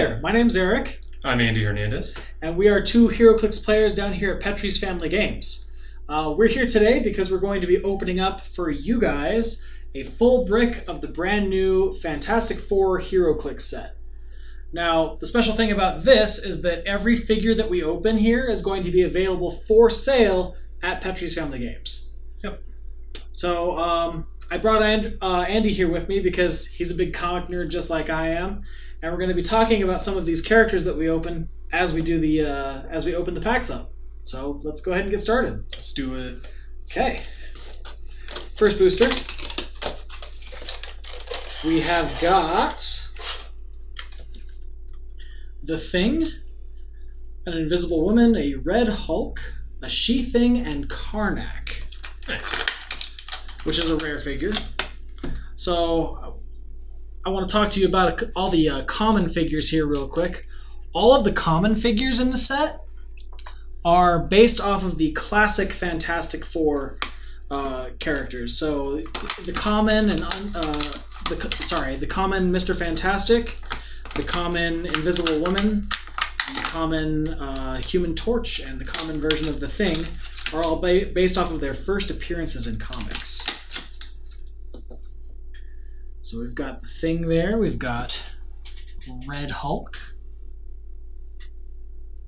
there, my name's Eric. I'm Andy Hernandez. And we are two HeroClix players down here at Petrie's Family Games. We're here today because we're going to be opening up for you guys a full brick of the brand new Fantastic Four HeroClix set. Now, the special thing about this is that every figure that we open here is going to be available for sale at Petrie's Family Games. Yep. So, I brought Andy here with me because he's a big comic nerd just like I am, and we're going to be talking about some of these characters that we open as we do the as we open the packs up. So let's go ahead and get started. Let's do it. Okay. First booster, we have got the Thing, an Invisible Woman, a Red Hulk, a She-Thing, and Karnak. Nice. Which is a rare figure. So I want to talk to you about all the common figures here real quick. All of the common figures in the set are based off of the classic Fantastic Four characters. So the common and the common Mr. Fantastic, the common Invisible Woman, the common Human Torch, and the common version of the Thing are all based off of their first appearances in comics. So we've got the Thing there, we've got Red Hulk.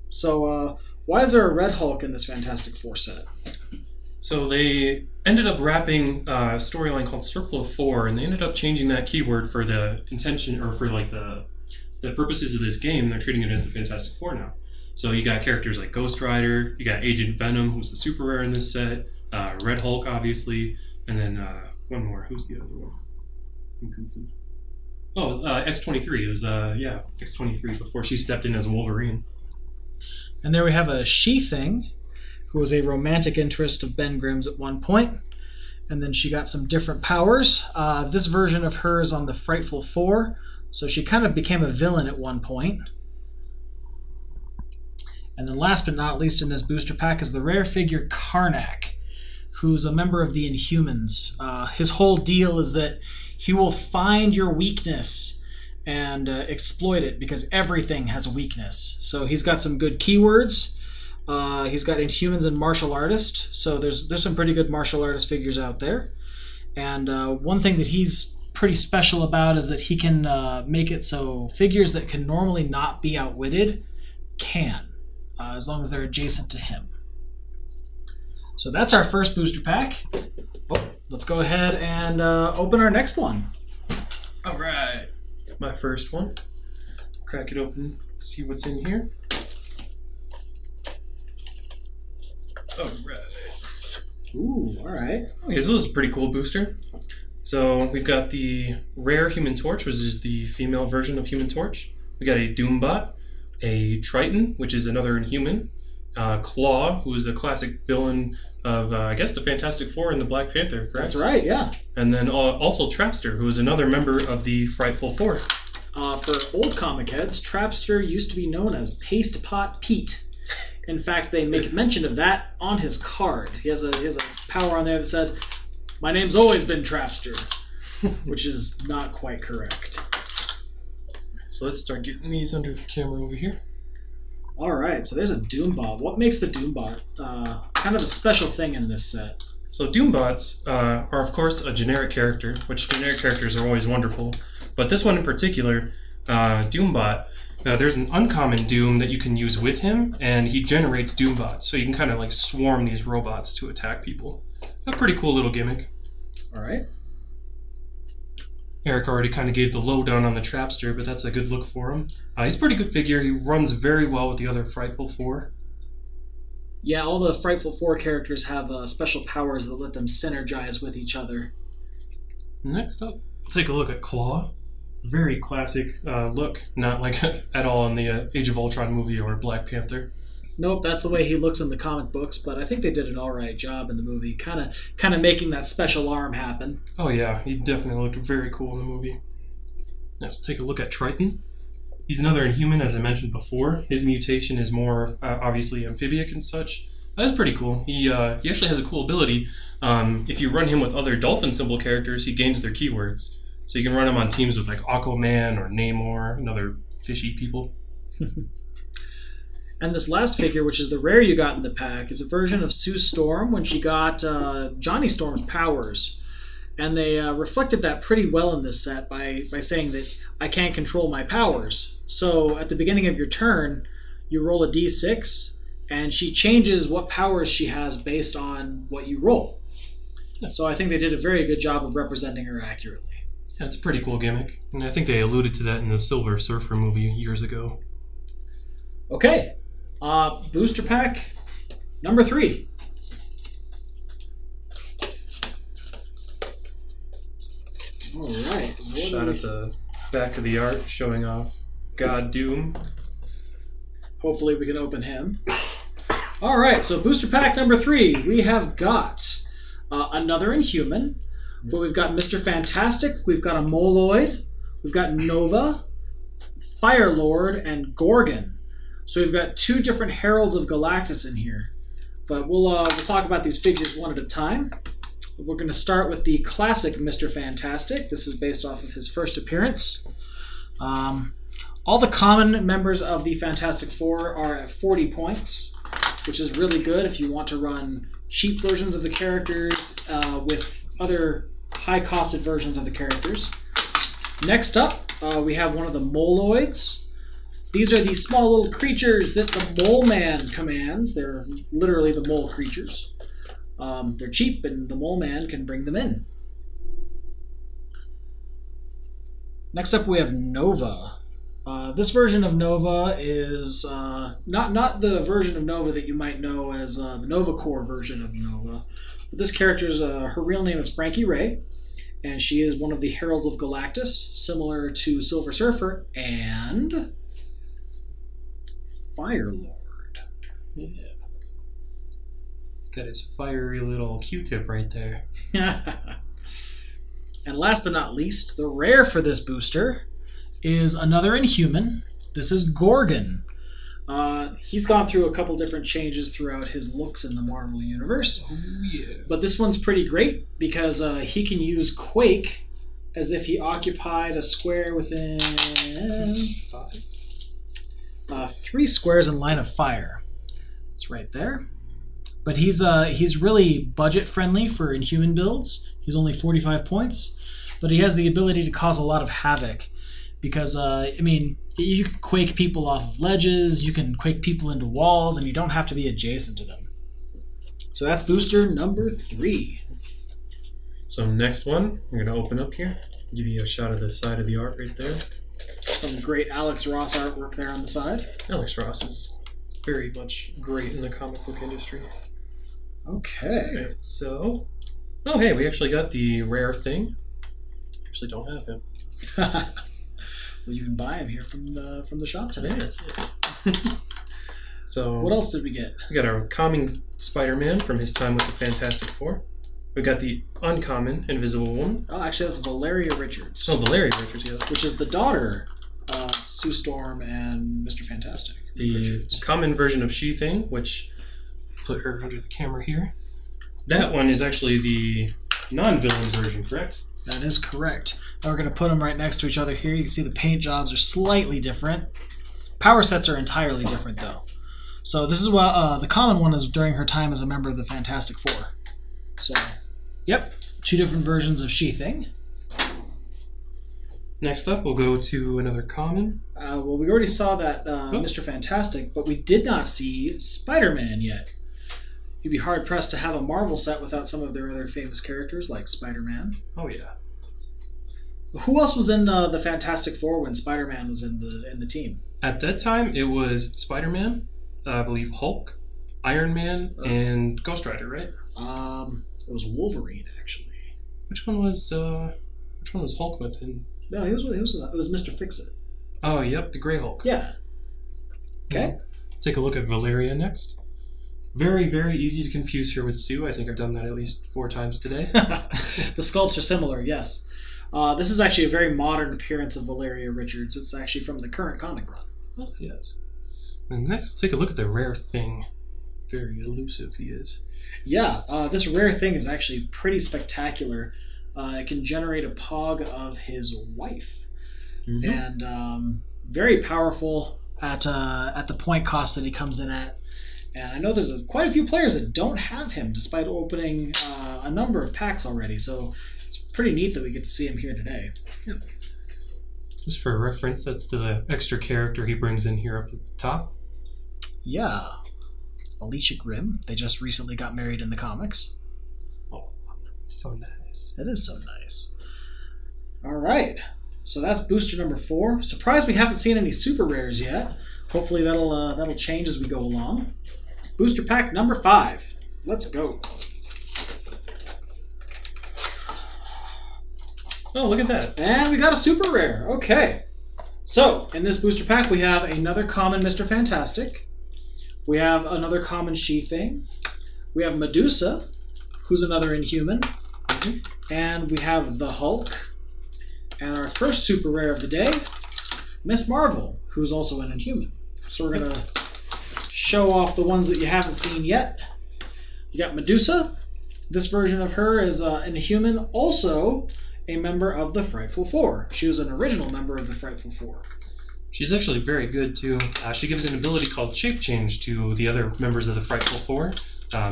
So why is there a Red Hulk in this Fantastic Four set? So they ended up wrapping a storyline called Circle of Four, and they ended up changing that keyword for the intention, or for like the purposes of this game. They're treating it as the Fantastic Four now. So you got characters like Ghost Rider, you got Agent Venom, who's the super rare in this set, Red Hulk, obviously, and then one more. Who's the other one? Oh, it was X-23. It was, X-23 before she stepped in as Wolverine. And there we have a She-Thing, who was a romantic interest of Ben Grimm's at one point, and then she got some different powers. This version of her is on the Frightful Four, so she kind of became a villain at one point. And then last but not least in this booster pack is the rare figure Karnak, who's a member of the Inhumans. His whole deal is that he will find your weakness and exploit it, because everything has a weakness. So he's got some good keywords. He's got Inhumans and Martial Artist, so there's some pretty good martial artist figures out there. And one thing that he's pretty special about is that he can make it so figures that can normally not be outwitted can, as long as they're adjacent to him. So that's our first booster pack. Oh, let's go ahead and open our next one. All right. My first one. Crack it open, see what's in here. All right. Ooh, all right. Okay, so this is a pretty cool booster. So we've got the rare Human Torch, which is the female version of Human Torch. We got a Doombot, a Triton, which is another Inhuman, Claw, who is a classic villain of, I guess, the Fantastic Four and the Black Panther, correct? That's right, yeah. And then also Trapster, who is another member of the Frightful Four. For old comic heads, Trapster used to be known as Paste Pot Pete. In fact, they make mention of that on his card. He has a power on there that said, "My name's always been Trapster," which is not quite correct. So let's start getting these under the camera over here. All right, so there's a Doombot. What makes the Doombot kind of a special thing in this set? So Doombots are, of course, a generic character, which generic characters are always wonderful. But this one in particular, Doombot, there's an uncommon Doom that you can use with him, and he generates Doombots. So you can kind of like swarm these robots to attack people. A pretty cool little gimmick. All right. Eric already kind of gave the lowdown on the Trapster, but that's a good look for him. He's a pretty good figure. He runs very well with the other Frightful Four. Yeah, all the Frightful Four characters have special powers that let them synergize with each other. Next up, take a look at Claw. Very classic look, not like at all in the Age of Ultron movie or Black Panther. Nope, that's the way he looks in the comic books, but I think they did an alright job in the movie, kind of making that special arm happen. Oh yeah, he definitely looked very cool in the movie. Now let's take a look at Triton. He's another Inhuman, as I mentioned before. His mutation is more obviously amphibic and such. That's pretty cool. He actually has a cool ability. If you run him with other dolphin symbol characters, he gains their keywords. So you can run him on teams with like Aquaman or Namor, another fishy people. And this last figure, which is the rare you got in the pack, is a version of Sue Storm when she got Johnny Storm's powers. And they reflected that pretty well in this set by saying that I can't control my powers. So at the beginning of your turn, you roll a d6, and she changes what powers she has based on what you roll. Yeah. So I think they did a very good job of representing her accurately. Yeah, it's a pretty cool gimmick. And I think they alluded to that in the Silver Surfer movie years ago. Okay. Booster pack number 3. All right. Shot at the back of the art showing off God Doom. Hopefully we can open him. All right, so booster pack number 3. We have got another Inhuman, but we've got Mr. Fantastic, we've got a Moloid, we've got Nova, Firelord, and Gorgon. So we've got 2 different Heralds of Galactus in here. But we'll talk about these figures one at a time. We're going to start with the classic Mr. Fantastic. This is based off of his first appearance. All the common members of the Fantastic Four are at 40 points, which is really good if you want to run cheap versions of the characters with other high-costed versions of the characters. Next up, we have one of the Moloids. These are these small little creatures that the Mole Man commands. They're literally the mole creatures. They're cheap, and the Mole Man can bring them in. Next up, we have Nova. This version of Nova is not the version of Nova that you might know as the Nova Corps version of Nova. But this character's her real name is Frankie Ray, and she is one of the Heralds of Galactus, similar to Silver Surfer and Firelord. Yeah. He's got his fiery little Q-tip right there. And last but not least, the rare for this booster is another Inhuman. This is Gorgon. He's gone through a couple different changes throughout his looks in the Marvel Universe. Oh, yeah. But this one's pretty great because he can use Quake as if he occupied a square within 3 squares in line of fire. It's right there. But he's really budget friendly for Inhuman builds. He's only 45 points, but he has the ability to cause a lot of havoc because you can quake people off of ledges, you can quake people into walls, and you don't have to be adjacent to them. So that's booster number 3. So next one, I'm going to open up here, give you a shot of the side of the art right there. Some great Alex Ross artwork there on the side. Alex Ross is very much great in the comic book industry. Okay. Right, so, oh hey, we actually got the rare thing. Actually, don't have him. Well, you can buy him here from the shop today. Yes. So, what else did we get? We got our common Spider-Man from his time with the Fantastic Four. We got the uncommon Invisible Woman. Oh, actually, that's Valeria Richards. Oh, Valeria Richards, yes. Which is the daughter of Sue Storm and Mr. Fantastic. The Richards. common version of She-Thing, which put her under the camera here. That one is actually the non-villain version, correct? That is correct. Now we're going to put them right next to each other here. You can see the paint jobs are slightly different. Power sets are entirely different, though. So this is what the common one is during her time as a member of the Fantastic Four. So, yep, 2 different versions of She-Thing. Next up, we'll go to another common. Well, we already saw that Mr. Fantastic, but we did not see Spider-Man yet. You'd be hard-pressed to have a Marvel set without some of their other famous characters, like Spider-Man. Oh, yeah. Who else was in the Fantastic Four when Spider-Man was in the team? At that time, it was Spider-Man, I believe Hulk, Iron Man, and Ghost Rider, right? It was Wolverine, actually. Which one was Hulk with? No, it was Mr. Fix-It. Oh, yep, the Grey Hulk. Yeah. Okay. Take a look at Valeria next. Very, very easy to confuse her with Sue. I think I've done that at least 4 times today. The sculpts are similar, yes. This is actually a very modern appearance of Valeria Richards. It's actually from the current comic run. Oh, yes. And next, we'll take a look at the rare thing. Very elusive he is. Yeah, this rare thing is actually pretty spectacular. It can generate a pog of his wife. Mm-hmm. And Very powerful at the point cost that he comes in at. And I know there's quite a few players that don't have him, despite opening a number of packs already. So it's pretty neat that we get to see him here today. Yep. Just for reference, that's the extra character he brings in here up at the top. Yeah. Alicia Grimm. They just recently got married in the comics. Oh, so nice. It is so nice. All right. So that's booster number 4. Surprised we haven't seen any super rares yet. Hopefully that'll change as we go along. Booster pack number 5. Let's go. Oh, look at that. And we got a super rare. Okay. So, in this booster pack, we have another common Mr. Fantastic. We have another common She-Thing. We have Medusa, who's another Inhuman. And we have the Hulk. And our first super rare of the day, Miss Marvel, who's also an Inhuman. So we're going to show off the ones that you haven't seen yet. You got Medusa. This version of her is an Inhuman, also a member of the Frightful Four. She was an original member of the Frightful Four. She's actually very good, too. She gives an ability called Shape Change to the other members of the Frightful Four.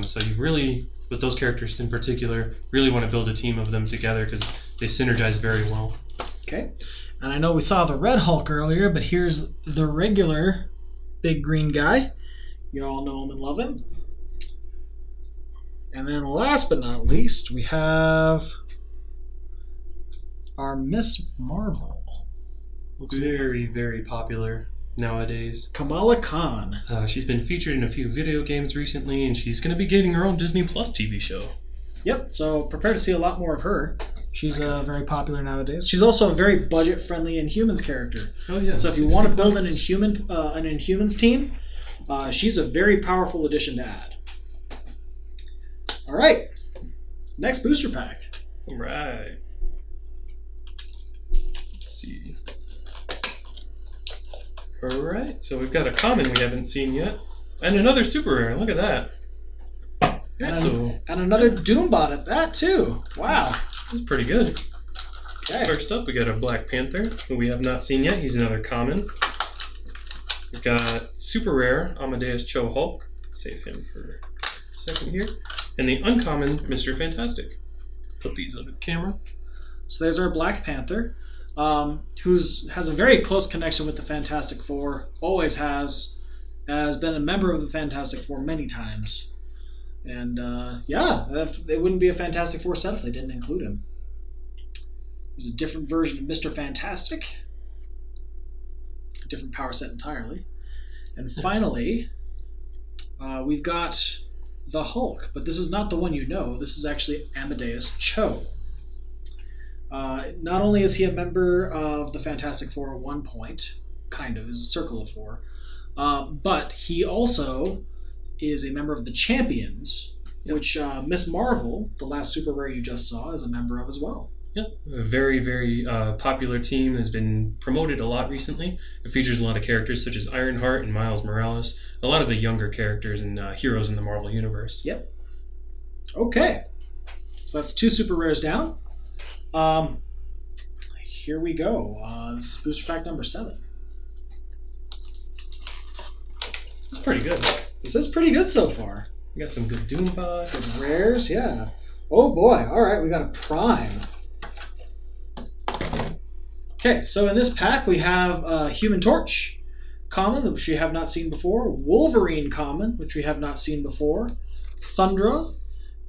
So you really, with those characters in particular, really want to build a team of them together because they synergize very well. Okay. And I know we saw the Red Hulk earlier, but here's the regular big green guy. You all know him and love him. And then last but not least, we have our Miss Marvel. Looks very, very popular nowadays. Kamala Khan. She's been featured in a few video games recently, and she's going to be getting her own Disney Plus TV show. Yep, so prepare to see a lot more of her. She's very popular nowadays. She's also a very budget-friendly Inhumans character. Oh, yes. So if you want to build an Inhumans team, she's a very powerful addition to add. All right, next booster pack. All right. Let's see. All right, so we've got a common we haven't seen yet, and another super rare. Look at that. And another Doombot at that, too. Wow. This is pretty good. Okay. First up, we got a Black Panther, who we have not seen yet. He's another common. We've got super rare Amadeus Cho Hulk. Save him for a second here. And the uncommon Mr. Fantastic. Put these under the camera. So there's our Black Panther, who has a very close connection with the Fantastic Four. Always has been a member of the Fantastic Four many times. And yeah, it wouldn't be a Fantastic Four set if they didn't include him. There's a different version of Mr. Fantastic. A different power set entirely. And finally, we've got the Hulk. But this is not the one you know. This is actually Amadeus Cho. Not only is he a member of the Fantastic Four at one point, kind of, is a circle of four, but he also is a member of the Champions, which Miss Marvel, the last super rare you just saw, is a member of as well. Yep, a very, very popular team that's been promoted a lot recently. It features a lot of characters such as Ironheart and Miles Morales, a lot of the younger characters and heroes in the Marvel Universe. Yep. Okay, so that's 2 super rares down. Here we go. This is booster pack number 7. It's pretty good. This is pretty good so far. We got some good Doombots. Good rares, yeah. Oh boy, alright, we got a Prime. Okay, so in this pack we have Human Torch, common, which we have not seen before. Wolverine, common, which we have not seen before. Thundra,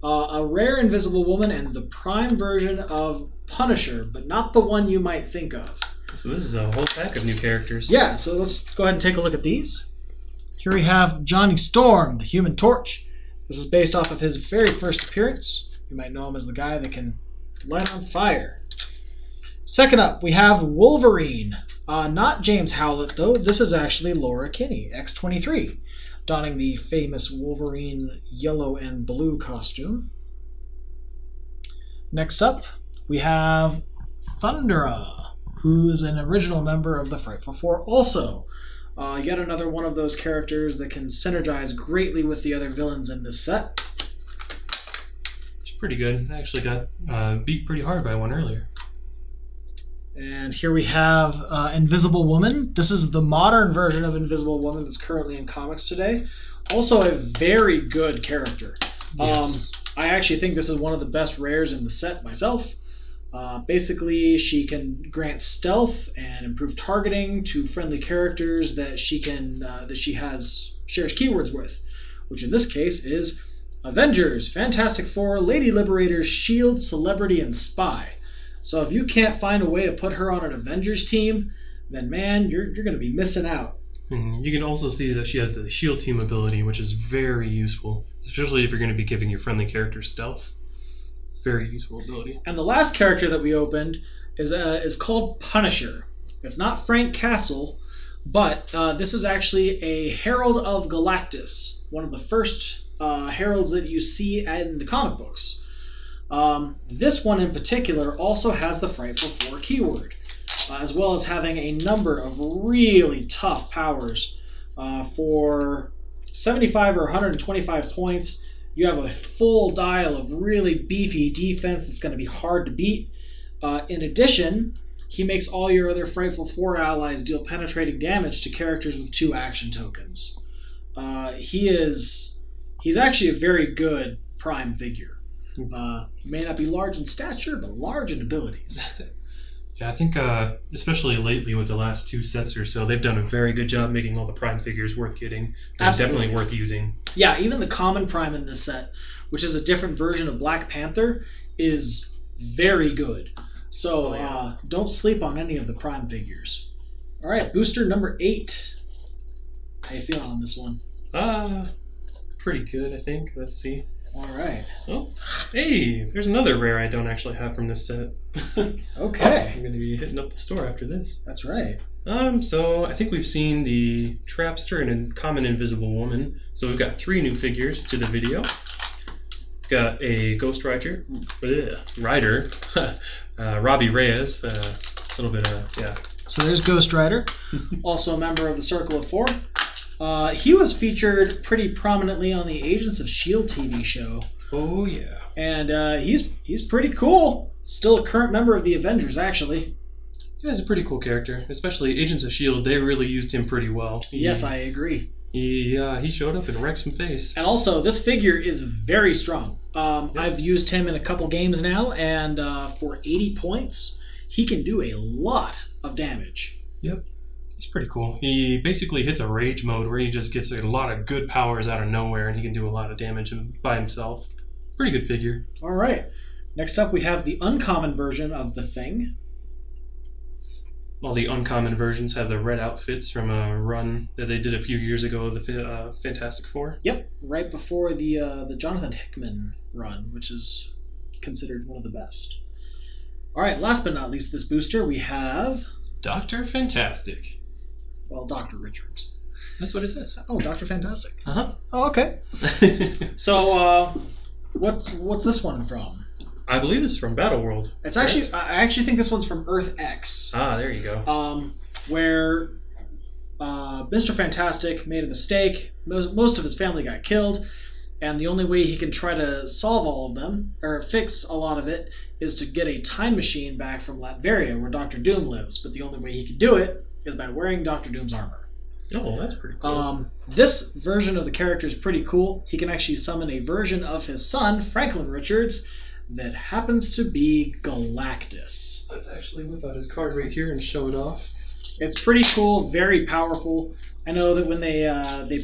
a rare Invisible Woman, and the Prime version of Punisher, but not the one you might think of. So this is a whole pack of new characters. Yeah, so let's go ahead and take a look at these. Here we have Johnny Storm, the Human Torch. This is based off of his very first appearance. You might know him as the guy that can light on fire. Second up, we have Wolverine. Not James Howlett, though. This is actually Laura Kinney, X-23, donning the famous Wolverine yellow and blue costume. Next up, we have Thundra, who is an original member of the Frightful Four also. Yet another one of those characters that can synergize greatly with the other villains in this set. It's pretty good. I actually got beat pretty hard by one earlier. And here we have Invisible Woman. This is the modern version of Invisible Woman that's currently in comics today. Also a very good character. Yes. I actually think this is one of the best rares in the set myself. Basically, she can grant stealth and improve targeting to friendly characters that she shares keywords with, which in this case is Avengers, Fantastic Four, Lady Liberators, Shield, Celebrity, and Spy. So if you can't find a way to put her on an Avengers team, then man, you're going to be missing out. And you can also see that she has the Shield Team ability, which is very useful, especially if you're going to be giving your friendly character stealth. Very useful ability. And the last character that we opened is called Punisher. It's not Frank Castle, but this is actually a Herald of Galactus, one of the first heralds that you see in the comic books. This one in particular also has the Frightful Four keyword, as well as having a number of really tough powers. For 75 or 125 points, you have a full dial of really beefy defense that's going to be hard to beat. In addition, he makes all your other Frightful Four allies deal penetrating damage to characters with 2 action tokens. He's actually a very good prime figure. He may not be large in stature, but large in abilities. Yeah, I think especially lately with the last 2 sets or so, they've done a very good job making all the prime figures worth getting. And definitely worth using. Yeah, even the common prime in this set, which is a different version of Black Panther, is very good. So don't sleep on any of the prime figures. All right, booster number 8. How you feeling on this one? Pretty good, I think. Let's see. All right. Oh, hey, there's another rare I don't actually have from this set. Okay. I'm going to be hitting up the store after this. That's right. So I think we've seen the Trapster and a common Invisible Woman. So we've got 3 new figures to the video. Got a Ghost Rider, Robbie Reyes, a little bit of, yeah. So there's Ghost Rider, also a member of the Circle of Four. He was featured pretty prominently on the Agents of S.H.I.E.L.D. TV show. Oh, yeah. And he's pretty cool. Still a current member of the Avengers, actually. Yeah, he's a pretty cool character, especially Agents of S.H.I.E.L.D. They really used him pretty well. Yes, I agree. He showed up and wrecked some face. And also, this figure is very strong. I've used him in a couple games now, and for 80 points, he can do a lot of damage. Yep. He's pretty cool. He basically hits a rage mode where he just gets a lot of good powers out of nowhere, and he can do a lot of damage by himself. Pretty good figure. All right. Next up, we have the uncommon version of the Thing. All the uncommon versions have the red outfits from a run that they did a few years ago, the Fantastic Four. Yep, right before the Jonathan Hickman run, which is considered one of the best. All right, last but not least, this booster, we have... Dr. Fantastic. Well, Dr. Richards. That's what it says. Oh, Dr. Fantastic. Uh-huh. Oh, okay. So, what's this one from? I believe this is from Battle World. It's actually, I actually think this one's from Earth X. Ah, there you go. Where Mr. Fantastic made a mistake. Most of his family got killed, and the only way he can try to solve all of them, or fix a lot of it, is to get a time machine back from Latveria, where Doctor Doom lives. But the only way he can do it is by wearing Doctor Doom's armor. Oh, that's pretty cool. This version of the character is pretty cool. He can actually summon a version of his son, Franklin Richards, that happens to be Galactus. Let's actually whip out his card right here and show it off. It's pretty cool, very powerful. I know that when they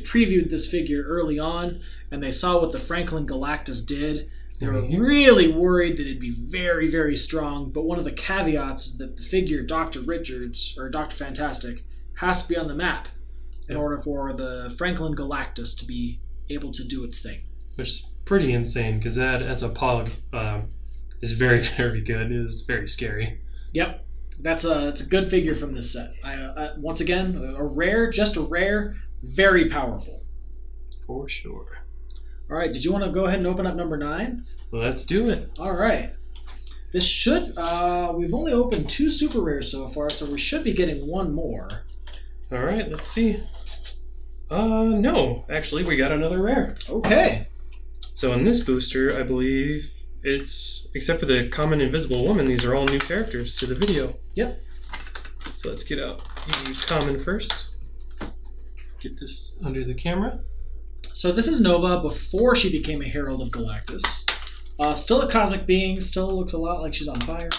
previewed this figure early on and they saw what the Franklin Galactus did, they were really worried that it'd be very, very strong. But one of the caveats is that the figure Dr. Richards, or Dr. Fantastic, has to be on the map in order for the Franklin Galactus to be able to do its thing. Which is pretty insane, because that, as a pog, is very, very good. It is very scary. Yep. It's a good figure from this set. Once again, just a rare, very powerful. For sure. All right, did you want to go ahead and open up number 9? Let's do it. All right. This should, we've only opened 2 super rares so far, so we should be getting 1 more. All right, let's see. No, actually, we got another rare. Okay. So in this booster, I believe it's, except for the common Invisible Woman, these are all new characters to the video. Yep. So let's get out the common first. Get this under the camera. So this is Nova before she became a Herald of Galactus. Still a cosmic being, still looks a lot like she's on fire.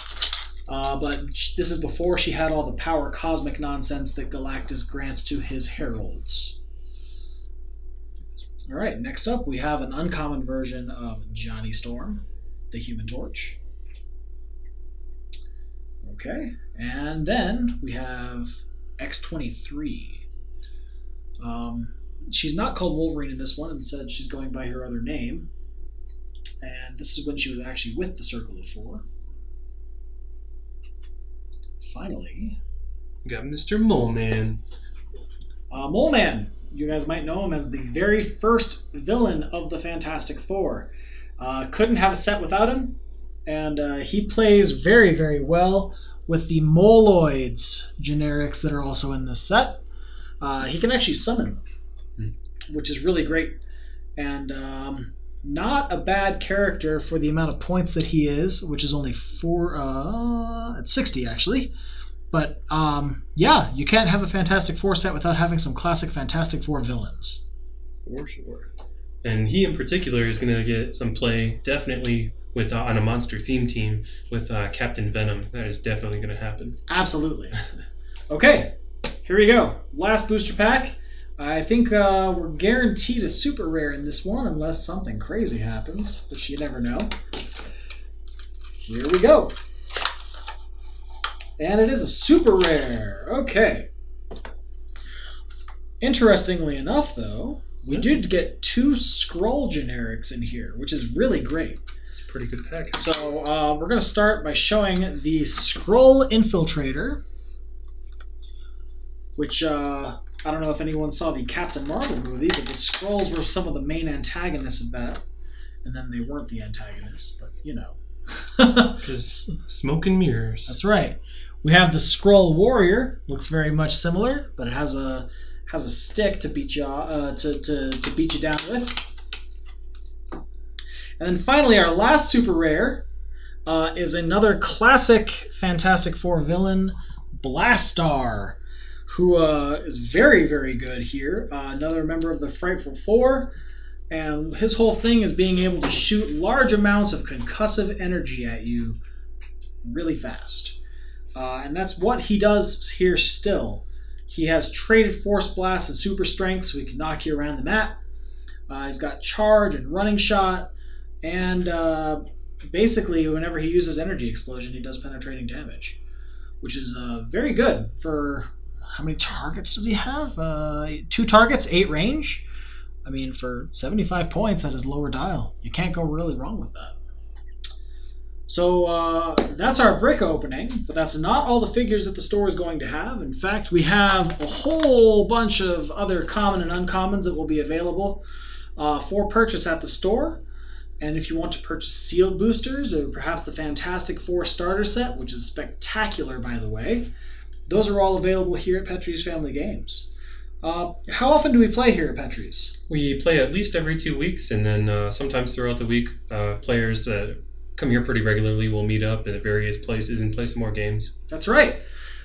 But this is before she had all the power cosmic nonsense that Galactus grants to his heralds. Alright, next up we have an uncommon version of Johnny Storm, the Human Torch. Okay, and then we have X-23. She's not called Wolverine in this one, instead she's going by her other name. And this is when she was actually with the Circle of Four. Finally, we got Mr. Mole Man. Mole Man, you guys might know him as the very first villain of the Fantastic Four. Couldn't have a set without him, and he plays very, very well with the Moloids generics that are also in this set. He can actually summon them, which is really great. And not a bad character for the amount of points that he is, which is only it's 60 actually. But yeah, you can't have a Fantastic Four set without having some classic Fantastic Four villains. For sure. And he in particular is going to get some play definitely with on a monster theme team with Captain Venom. That is definitely going to happen. Absolutely. Okay, here we go. Last booster pack. I think we're guaranteed a super rare in this one unless something crazy happens, which you never know. Here we go. And it is a super rare. Okay. Interestingly enough, though, we did get 2 Skrull generics in here, which is really great. It's a pretty good package. So we're going to start by showing the Skrull Infiltrator, which I don't know if anyone saw the Captain Marvel movie, but the Skrulls were some of the main antagonists of that. And then they weren't the antagonists, but you know. Because smoke and mirrors. That's right. We have the Skrull Warrior. Looks very much similar, but it has a stick to beat you to beat you down with. And then finally, our last super rare is another classic Fantastic Four villain, Blastar, who is very, very good here. Another member of the Frightful Four, and his whole thing is being able to shoot large amounts of concussive energy at you really fast. And that's what he does here still. He has traded Force Blast and Super Strength, so he can knock you around the map. He's got Charge and Running Shot, and basically whenever he uses Energy Explosion, he does penetrating damage, which is very good for... How many targets does he have? 2 targets, 8 range. I mean, for 75 points at his lower dial, you can't go really wrong with that. So that's our brick opening, but that's not all the figures that the store is going to have. In fact, we have a whole bunch of other common and uncommons that will be available for purchase at the store. And if you want to purchase sealed boosters, or perhaps the Fantastic Four starter set, which is spectacular, by the way, those are all available here at Petrie's Family Games. How often do we play here at Petrie's? We play at least every 2 weeks, and then sometimes throughout the week, players that come here pretty regularly will meet up at various places and play some more games. That's right.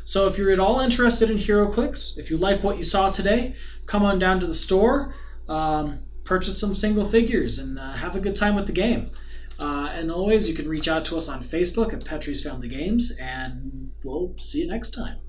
So if you're at all interested in HeroClix, if you like what you saw today, come on down to the store, purchase some single figures, and have a good time with the game. And always, you can reach out to us on Facebook at Petrie's Family Games, and we'll see you next time.